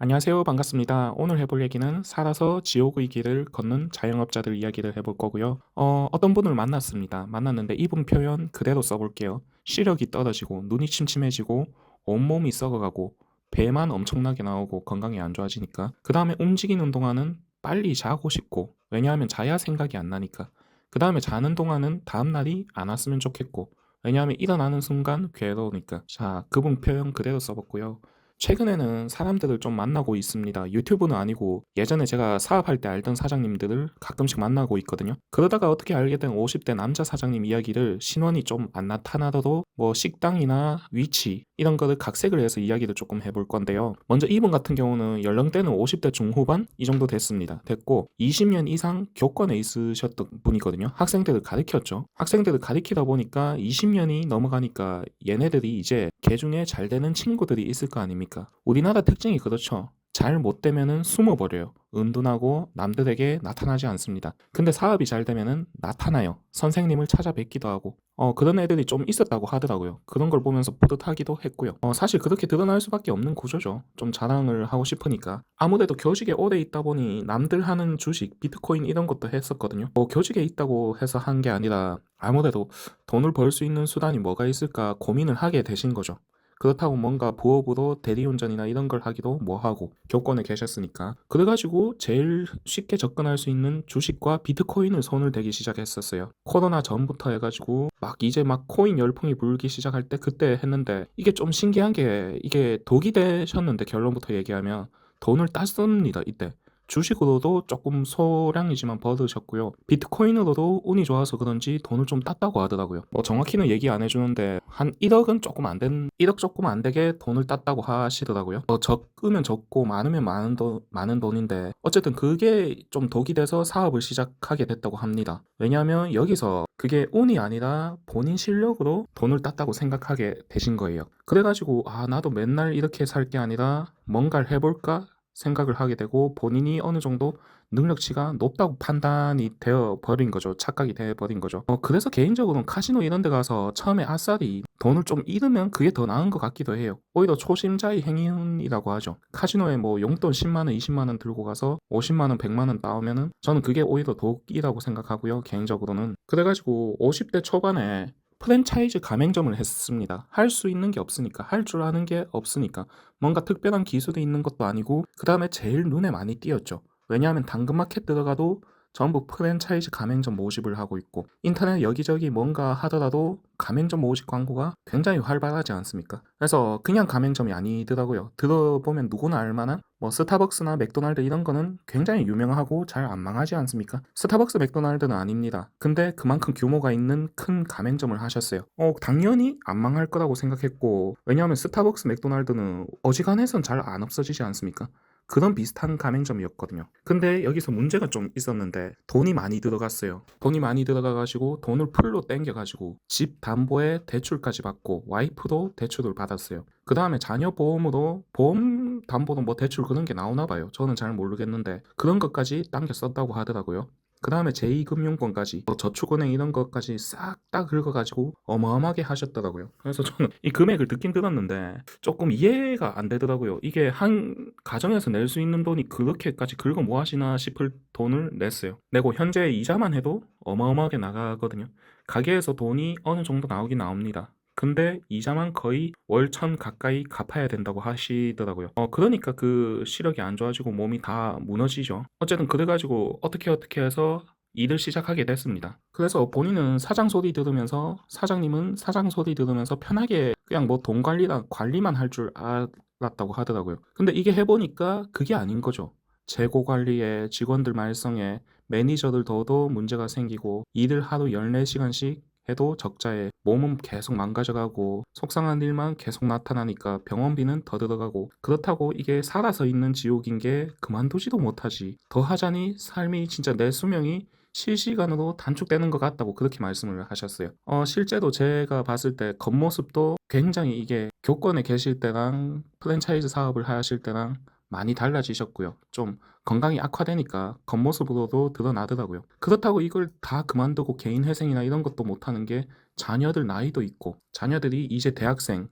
안녕하세요. 반갑습니다. 오늘 해볼 얘기는 살아서 지옥의 길을 걷는 자영업자들 이야기를 해볼 거고요. 어떤 분을 만났습니다. 만났는데 이분 표현 그대로 써볼게요. 시력이 떨어지고 눈이 침침해지고 온몸이 썩어가고 배만 엄청나게 나오고 건강이 안 좋아지니까 그 다음에 움직이는 동안은 빨리 자고 싶고 왜냐하면 자야 생각이 안 나니까 그 다음에 자는 동안은 다음날이 안 왔으면 좋겠고 왜냐하면 일어나는 순간 괴로우니까 자 그분 표현 그대로 써봤고요. 최근에는 사람들을 좀 만나고 있습니다. 유튜브는 아니고 예전에 제가 사업할 때 알던 사장님들을 가끔씩 만나고 있거든요. 그러다가 어떻게 알게 된 50대 남자 사장님 이야기를 신원이 좀 안 나타나더라도 뭐 식당이나 위치 이런 거를 각색을 해서 이야기를 조금 해볼 건데요. 먼저 이분 같은 경우는 연령대는 50대 중후반 이 정도 됐고 20년 이상 교권에 있으셨던 분이거든요. 학생들을 가르쳤죠. 학생들을 가르치다 보니까 20년이 넘어가니까 얘네들이 이제 개 중에 잘 되는 친구들이 있을 거 아닙니까? 우리나라 특징이 그렇죠. 잘 못 되면은 숨어버려요. 은둔하고 남들에게 나타나지 않습니다. 근데 사업이 잘 되면은 나타나요. 선생님을 찾아뵙기도 하고. 그런 애들이 좀 있었다고 하더라고요. 그런 걸 보면서 뿌듯하기도 했고요. 사실 그렇게 드러날 수밖에 없는 구조죠. 좀 자랑을 하고 싶으니까. 아무래도 교직에 오래 있다 보니 남들 하는 주식, 비트코인 이런 것도 했었거든요. 교직에 있다고 해서 한 게 아니라 아무래도 돈을 벌 수 있는 수단이 뭐가 있을까 고민을 하게 되신 거죠. 그렇다고 뭔가 부업으로 대리운전이나 이런 걸 하기도 뭐하고 교권에 계셨으니까 그래가지고 제일 쉽게 접근할 수 있는 주식과 비트코인을 손을 대기 시작했었어요. 코로나 전부터 해가지고 막 이제 막 코인 열풍이 불기 시작할 때 그때 했는데 이게 좀 신기한 게 이게 독이 되셨는데 결론부터 얘기하면 돈을 땄습니다. 이때 주식으로도 조금 소량이지만 벌으셨고요. 비트코인으로도 운이 좋아서 그런지 돈을 좀 땄다고 하더라고요. 뭐 정확히는 얘기 안 해주는데 한 1억은 조금 안 된, 1억 조금 안 되게 돈을 땄다고 하시더라고요. 적으면 적고 많으면 많은 돈인데 어쨌든 그게 좀 독이 돼서 사업을 시작하게 됐다고 합니다. 왜냐하면 여기서 그게 운이 아니라 본인 실력으로 돈을 땄다고 생각하게 되신 거예요. 그래가지고 나도 맨날 이렇게 살 게 아니라 뭔가를 해볼까 생각을 하게 되고 본인이 어느 정도 능력치가 높다고 판단이 되어 버린 거죠. 착각이 되어 버린 거죠. 그래서 개인적으로는 카지노 이런 데 가서 처음에 아싸리 돈을 좀 잃으면 그게 더 나은 것 같기도 해요. 오히려 초심자의 행운이라고 하죠. 카지노에 뭐 용돈 10만 원, 20만 원 들고 가서 50만 원, 100만 원 따오면은 저는 그게 오히려 독이라고 생각하고요. 개인적으로는. 그래가지고 50대 초반에 프랜차이즈 가맹점을 했습니다. 할 수 있는 게 없으니까, 할 줄 아는 게 없으니까, 뭔가 특별한 기술이 있는 것도 아니고, 그 다음에 제일 눈에 많이 띄었죠. 왜냐하면 당근마켓 들어가도 전부 프랜차이즈 가맹점 모집을 하고 있고, 인터넷 여기저기 뭔가 하더라도 가맹점 모집 광고가 굉장히 활발하지 않습니까? 그래서 그냥 가맹점이 아니더라고요. 들어보면 누구나 알만한 뭐 스타벅스나 맥도날드 이런 거는 굉장히 유명하고 잘 안 망하지 않습니까? 스타벅스, 맥도날드는 아닙니다. 근데 그만큼 규모가 있는 큰 가맹점을 하셨어요. 당연히 안 망할 거라고 생각했고, 왜냐하면 스타벅스, 맥도날드는 어지간해선 잘 안 없어지지 않습니까? 그런 비슷한 가맹점이었거든요. 근데 여기서 문제가 좀 있었는데 돈이 많이 들어갔어요. 돈이 많이 들어가가지고 돈을 풀로 땡겨가지고 집 담보에 대출까지 받고 와이프도 대출을 받았어요. 그 다음에 자녀 보험으로 보험 담보로 뭐 대출 그런 게 나오나 봐요. 저는 잘 모르겠는데 그런 것까지 당겨 썼다고 하더라고요. 그 다음에 제2금융권까지 저축은행 이런 것까지 싹 다 긁어가지고 어마어마하게 하셨더라고요. 그래서 저는 이 금액을 듣긴 들었는데 조금 이해가 안 되더라고요. 이게 한 가정에서 낼 수 있는 돈이 그렇게까지 긁어 뭐 하시나 싶을 돈을 냈어요. 내고 현재 이자만 해도 어마어마하게 나가거든요. 가게에서 돈이 어느 정도 나오긴 나옵니다. 근데 이자만 거의 월 1,000 가까이 갚아야 된다고 하시더라고요. 그러니까 그 시력이 안 좋아지고 몸이 다 무너지죠. 어쨌든 그래가지고 어떻게 해서 일을 시작하게 됐습니다. 그래서 본인은 사장 소리 들으면서 사장님은 사장 소리 들으면서 편하게 그냥 뭐 돈 관리랑 관리만 할 줄 알았다고 하더라고요. 근데 이게 해보니까 그게 아닌 거죠. 재고 관리에 직원들 말썽에 매니저들 더도 문제가 생기고 일을 하루 14시간씩 해도 적자에 몸은 계속 망가져가고 속상한 일만 계속 나타나니까 병원비는 더 들어가고 그렇다고 이게 살아서 있는 지옥인 게 그만두지도 못하지. 더 하자니 삶이 진짜 내 수명이 실시간으로 단축되는 것 같다고 그렇게 말씀을 하셨어요. 실제로 제가 봤을 때 겉모습도 굉장히 이게 교권에 계실 때랑 프랜차이즈 사업을 하실 때랑 많이 달라지셨고요. 좀 건강이 악화되니까 겉모습으로도 드러나더라고요. 그렇다고 이걸 다 그만두고 개인 회생이나 이런 것도 못하는 게 자녀들 나이도 있고 자녀들이 이제 대학생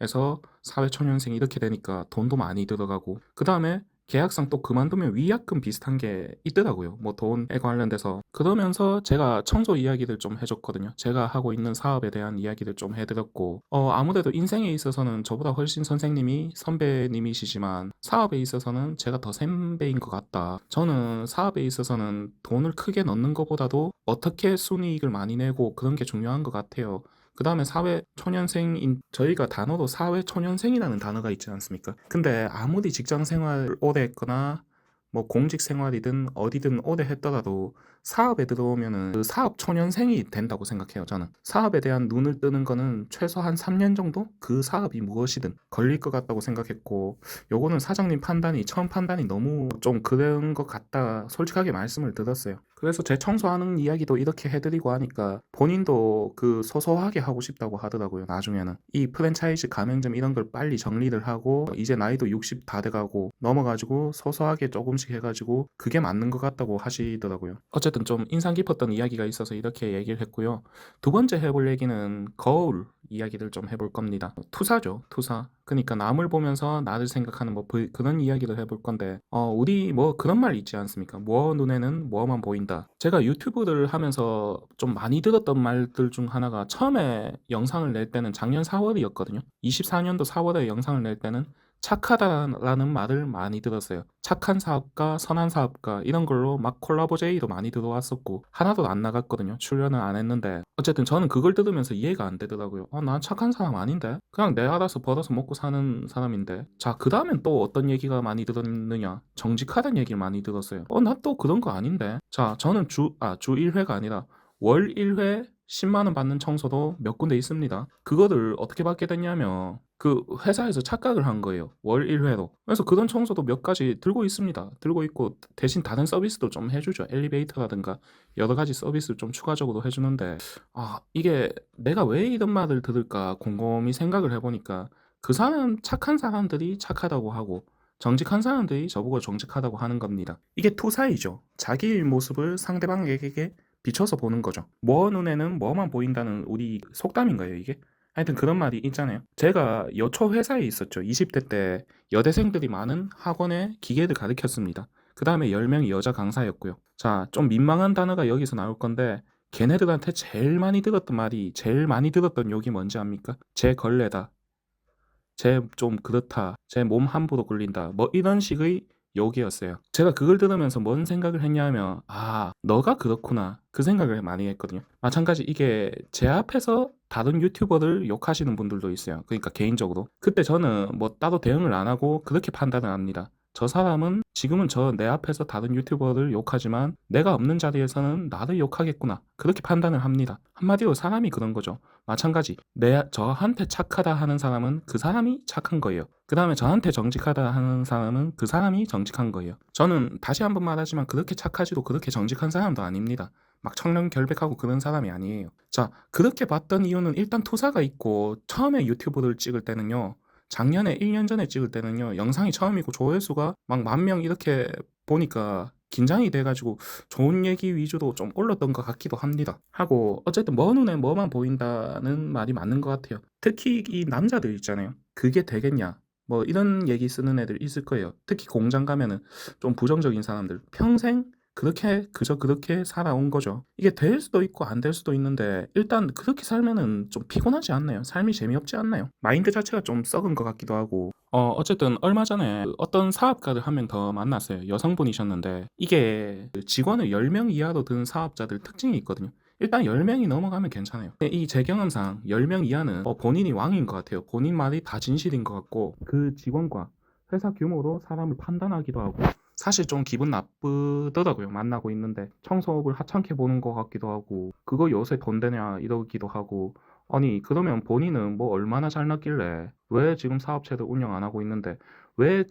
에서 사회초년생 이렇게 되니까 돈도 많이 들어가고 그 다음에 계약상 또 그만두면 위약금 비슷한 게 있더라고요. 뭐 돈에 관련돼서. 그러면서 제가 청소 이야기를 좀 해줬거든요. 제가 하고 있는 사업에 대한 이야기를 좀 해드렸고 아무래도 인생에 있어서는 저보다 훨씬 선생님이 선배님이시지만 사업에 있어서는 제가 더 선배인 것 같다. 저는 사업에 있어서는 돈을 크게 넣는 것보다도 어떻게 순이익을 많이 내고 그런 게 중요한 것 같아요. 그 다음에 사회초년생인 저희가 단어도 사회초년생이라는 단어가 있지 않습니까? 근데 아무리 직장생활 오래 했거나 뭐 공직생활이든 어디든 오래 했더라도 사업에 들어오면은 그 사업초년생이 된다고 생각해요. 저는 사업에 대한 눈을 뜨는 거는 최소 한 3년 정도 그 사업이 무엇이든 걸릴 것 같다고 생각했고, 요거는 사장님 판단이 처음 판단이 너무 좀 그런 것 같다 솔직하게 말씀을 드렸어요. 그래서 제 청소하는 이야기도 이렇게 해드리고 하니까 본인도 그 소소하게 하고 싶다고 하더라고요. 나중에는 이 프랜차이즈 가맹점 이런 걸 빨리 정리를 하고 이제 나이도 60 다 돼가고 넘어가지고 소소하게 조금씩 해가지고 그게 맞는 것 같다고 하시더라고요. 어쨌든 좀 인상 깊었던 이야기가 있어서 이렇게 얘기를 했고요. 두 번째 해볼 얘기는 거울 이야기를 좀 해볼 겁니다. 투사죠, 투사. 그러니까 남을 보면서 나를 생각하는 뭐 그런 이야기를 해볼 건데 우리 뭐 그런 말 있지 않습니까? 뭐 눈에는 뭐만 보인다. 제가 유튜브를 하면서 좀 많이 들었던 말들 중 하나가 처음에 영상을 낼 때는 작년 4월이었거든요. 24년도 4월에 영상을 낼 때는 착하다라는 말을 많이 들었어요. 착한 사업가, 선한 사업가 이런 걸로 막 콜라보 제의도 많이 들어왔었고 하나도 안 나갔거든요. 출연을 안 했는데 어쨌든 저는 그걸 들으면서 이해가 안 되더라고요. 난 착한 사람 아닌데? 그냥 내 알아서 벌어서 먹고 사는 사람인데. 자, 그 다음엔 또 어떤 얘기가 많이 들었느냐? 정직하다는 얘기를 많이 들었어요. 나 또 그런 거 아닌데? 자, 저는 주 1회가 아니라 월 1회 10만 원 받는 청소도 몇 군데 있습니다. 그거를 어떻게 받게 됐냐면 그 회사에서 착각을 한 거예요. 월 1회로. 그래서 그런 청소도 몇 가지 들고 있습니다. 들고 있고 대신 다른 서비스도 좀 해주죠. 엘리베이터라든가 여러 가지 서비스를 좀 추가적으로 해주는데 이게 내가 왜 이런 말을 들을까 곰곰이 생각을 해보니까 그 사람 착한 사람들이 착하다고 하고 정직한 사람들이 저보고 정직하다고 하는 겁니다. 이게 투사이죠. 자기 모습을 상대방에게 비춰서 보는 거죠. 뭐 눈에는 뭐만 보인다는 우리 속담인 거예요, 이게. 하여튼 그런 말이 있잖아요. 제가 여초 회사에 있었죠. 20대 때 여대생들이 많은 학원에 기계를 가르쳤습니다. 그 다음에 10명이 여자 강사였고요. 자, 좀 민망한 단어가 여기서 나올 건데 걔네들한테 제일 많이 들었던 말이, 제일 많이 들었던 욕이 뭔지 압니까? 쟤 걸레다. 쟤 좀 그렇다. 쟤 몸 함부로 굴린다. 뭐 이런 식의 욕이었어요. 제가 그걸 들으면서 뭔 생각을 했냐면 너가 그렇구나. 그 생각을 많이 했거든요. 마찬가지 이게 제 앞에서 다른 유튜버를 욕하시는 분들도 있어요. 그러니까 개인적으로. 그때 저는 뭐 따로 대응을 안 하고 그렇게 판단을 합니다. 저 사람은 지금은 저 내 앞에서 다른 유튜버를 욕하지만 내가 없는 자리에서는 나를 욕하겠구나. 그렇게 판단을 합니다. 한마디로 사람이 그런 거죠. 마찬가지 저한테 착하다 하는 사람은 그 사람이 착한 거예요. 그 다음에 저한테 정직하다 하는 사람은 그 사람이 정직한 거예요. 저는 다시 한번 말하지만 그렇게 착하지도 그렇게 정직한 사람도 아닙니다. 막 청렴결백하고 그런 사람이 아니에요. 자, 그렇게 봤던 이유는 일단 투사가 있고 처음에 유튜브를 찍을 때는요. 작년에 1년 전에 찍을 때는요. 영상이 처음이고 조회수가 막 10,000명 이렇게 보니까 긴장이 돼가지고 좋은 얘기 위주로 좀 올렸던 것 같기도 합니다. 하고 어쨌든 뭐 눈에 뭐만 보인다는 말이 맞는 것 같아요. 특히 이 남자들 있잖아요. 그게 되겠냐? 뭐 이런 얘기 쓰는 애들 있을 거예요. 특히 공장 가면은 좀 부정적인 사람들 평생 그저 그렇게 살아온 거죠. 이게 될 수도 있고 안 될 수도 있는데 일단 그렇게 살면은 좀 피곤하지 않나요? 삶이 재미없지 않나요? 마인드 자체가 좀 썩은 것 같기도 하고 어쨌든 얼마 전에 어떤 사업가를 한 명 더 만났어요. 여성분이셨는데 이게 그 직원을 10명 이하로 든 사업자들 특징이 있거든요. 일단 10명이 넘어가면 괜찮아요. 근데 이 제 경험상 10명 이하는 본인이 왕인 것 같아요. 본인 말이 다 진실인 것 같고 그 직원과 회사 규모로 사람을 판단하기도 하고 사실 좀 기분 나쁘더라고요. 만나고 있는데 청소업을 하찮게 보는 것 같기도 하고 그거 요새 돈 되냐 이러기도 하고 아니 그러면 본인은 뭐 얼마나 잘났길래 왜 지금 사업체를 운영 안 하고 있는데 왜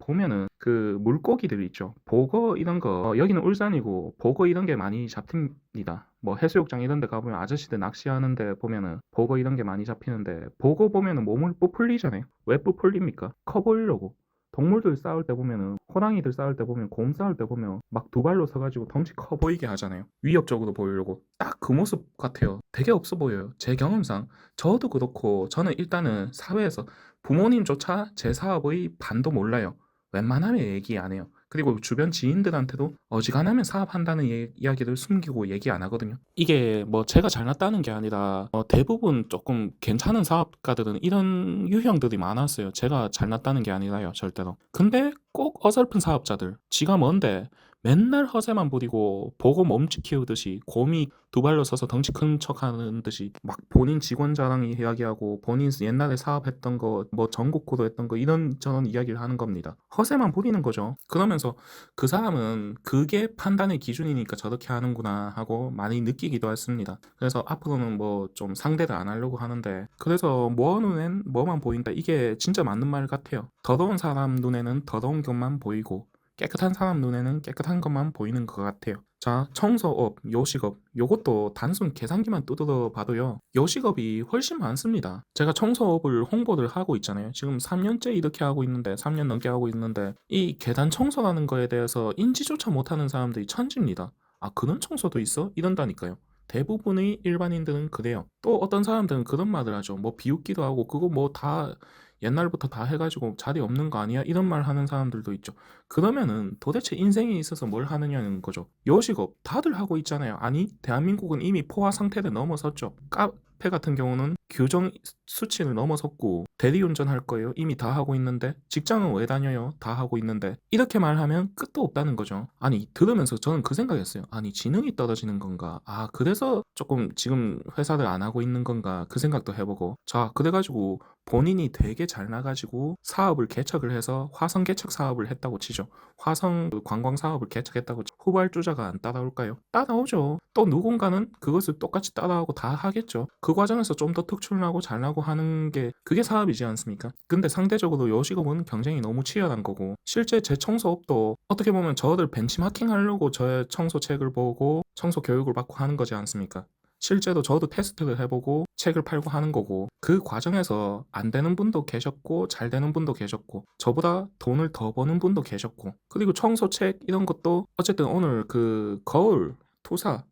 보면은 그 물고기들 있죠. 보거 이런 거 여기는 울산이고 보거 이런 게 많이 잡힙니다. 뭐 해수욕장 이런 데 가보면 아저씨들 낚시하는데 보면은 보거 이런 게 많이 잡히는데 보거 보면은 몸을 부풀리잖아요. 왜 부풀립니까? 커 보이려고. 동물들 싸울 때 보면은 호랑이들 싸울 때 보면 곰 싸울 때 보면 막 두 발로 서가지고 덩치 커 보이게 하잖아요. 위협적으로 보이려고. 딱 그 모습 같아요. 되게 없어 보여요. 제 경험상. 저도 그렇고 저는 일단은 사회에서 부모님조차 제 사업의 반도 몰라요. 웬만하면 얘기 안 해요. 그리고 주변 지인들한테도 어지간하면 사업한다는 이야기를 숨기고 얘기 안 하거든요. 이게 뭐 제가 잘났다는 게 아니라 대부분 조금 괜찮은 사업가들은 이런 유형들이 많았어요. 제가 잘났다는 게 아니라요, 절대로. 근데 꼭 어설픈 사업자들, 지가 뭔데 맨날 허세만 부리고 보고 몸치 키우듯이 곰이 두 발로 서서 덩치 큰 척 하는 듯이 막 본인 직원 자랑 이야기하고 본인 옛날에 사업했던 거 뭐 전국구도 했던 거 이런저런 이야기를 하는 겁니다. 허세만 부리는 거죠. 그러면서 그 사람은 그게 판단의 기준이니까 저렇게 하는구나 하고 많이 느끼기도 했습니다. 그래서 앞으로는 뭐 좀 상대를 안 하려고 하는데, 그래서 뭐 눈엔 뭐만 보인다, 이게 진짜 맞는 말 같아요. 더러운 사람 눈에는 더러운 것만 보이고 깨끗한 사람 눈에는 깨끗한 것만 보이는 것 같아요. 자, 청소업, 요식업, 요것도 단순 계산기만 두드려 봐도요, 요식업이 훨씬 많습니다. 제가 청소업을 홍보를 하고 있잖아요. 지금 3년째 이렇게 하고 있는데, 3년 넘게 하고 있는데, 이 계단 청소라는 거에 대해서 인지조차 못하는 사람들이 천지입니다. 아, 그런 청소도 있어? 이런다니까요. 대부분의 일반인들은 그래요. 또 어떤 사람들은 그런 말을 하죠. 뭐 비웃기도 하고, 그거 뭐 다 옛날부터 다 해가지고 자리 없는 거 아니야? 이런 말 하는 사람들도 있죠. 그러면은 도대체 인생에 있어서 뭘 하느냐는 거죠. 요식업 다들 하고 있잖아요. 아니, 대한민국은 이미 포화 상태를 넘어섰죠. 카페 같은 경우는 규정 수치를 넘어섰고, 대리운전 할 거예요. 이미 다 하고 있는데. 직장은 왜 다녀요? 다 하고 있는데. 이렇게 말하면 끝도 없다는 거죠. 아니, 들으면서 저는 그 생각했어요. 아니, 지능이 떨어지는 건가? 아, 그래서 조금 지금 회사를 안 하고 있는 건가? 그 생각도 해보고. 자, 그래가지고 본인이 되게 잘 나가지고 사업을 개척을 해서 화성 개척 사업을 했다고 치죠. 화성 관광 사업을 개척했다고 후발주자가 안 따라올까요? 따라오죠. 또 누군가는 그것을 똑같이 따라하고 다 하겠죠. 그 과정에서 좀 더 특출나고 잘나고 하는 게 그게 사업이지 않습니까? 근데 상대적으로 요식업은 경쟁이 너무 치열한 거고, 실제 제 청소업도 어떻게 보면 저를 벤치마킹 하려고 저의 청소책을 보고 청소 교육을 받고 하는 거지 않습니까? 실제로 저도 테스트를 해보고 책을 팔고 하는 거고, 그 과정에서 안 되는 분도 계셨고 잘 되는 분도 계셨고 저보다 돈을 더 버는 분도 계셨고, 그리고 청소책 이런 것도 어쨌든 오늘 그 거울, 투사,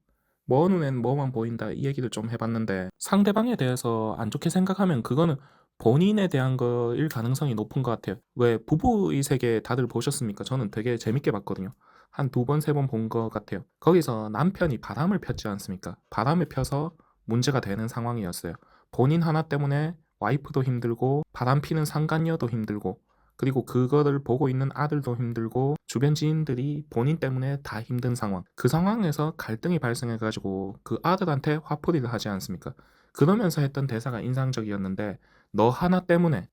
뭐 눈엔 뭐만 보인다 이 얘기를 좀 해봤는데, 상대방에 대해서 안 좋게 생각하면 그거는 본인에 대한 거일 가능성이 높은 것 같아요. 왜 부부의 세계 다들 보셨습니까? 저는 되게 재밌게 봤거든요. 한 두 번, 세 번 본 것 같아요. 거기서 남편이 바람을 폈지 않습니까? 바람을 펴서 문제가 되는 상황이었어요. 본인 하나 때문에 와이프도 힘들고 바람 피는 상간녀도 힘들고, 그리고 그거를 보고 있는 아들도 힘들고 주변 지인들이 본인 때문에 다 힘든 상황. 그 상황에서 갈등이 발생해가지고 그 아들한테 화풀이를 하지 않습니까? 그러면서 했던 대사가 인상적이었는데, 너 하나 때문에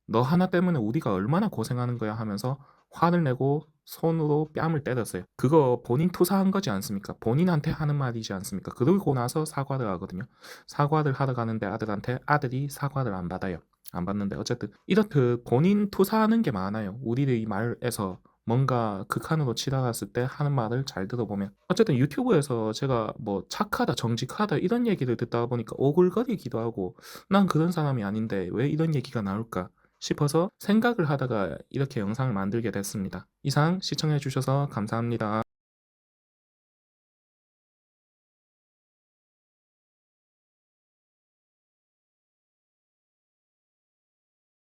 우리가 얼마나 고생하는 거야 하면서 화를 내고 손으로 뺨을 때렸어요. 그거 본인 투사한 거지 않습니까? 본인한테 하는 말이지 않습니까? 그러고 나서 사과를 하거든요. 사과를 하러 가는데 아들한테 아들이 사과를 안 받아요. 안 받는데 어쨌든 이렇듯 본인 투사하는 게 많아요. 우리의 말에서 뭔가 극한으로 치달았을 때 하는 말을 잘 들어보면. 어쨌든 유튜브에서 제가 뭐 착하다, 정직하다 이런 얘기를 듣다 보니까 오글거리기도 하고, 난 그런 사람이 아닌데 왜 이런 얘기가 나올까 싶어서 생각을 하다가 이렇게 영상을 만들게 됐습니다. 이상 시청해주셔서 감사합니다.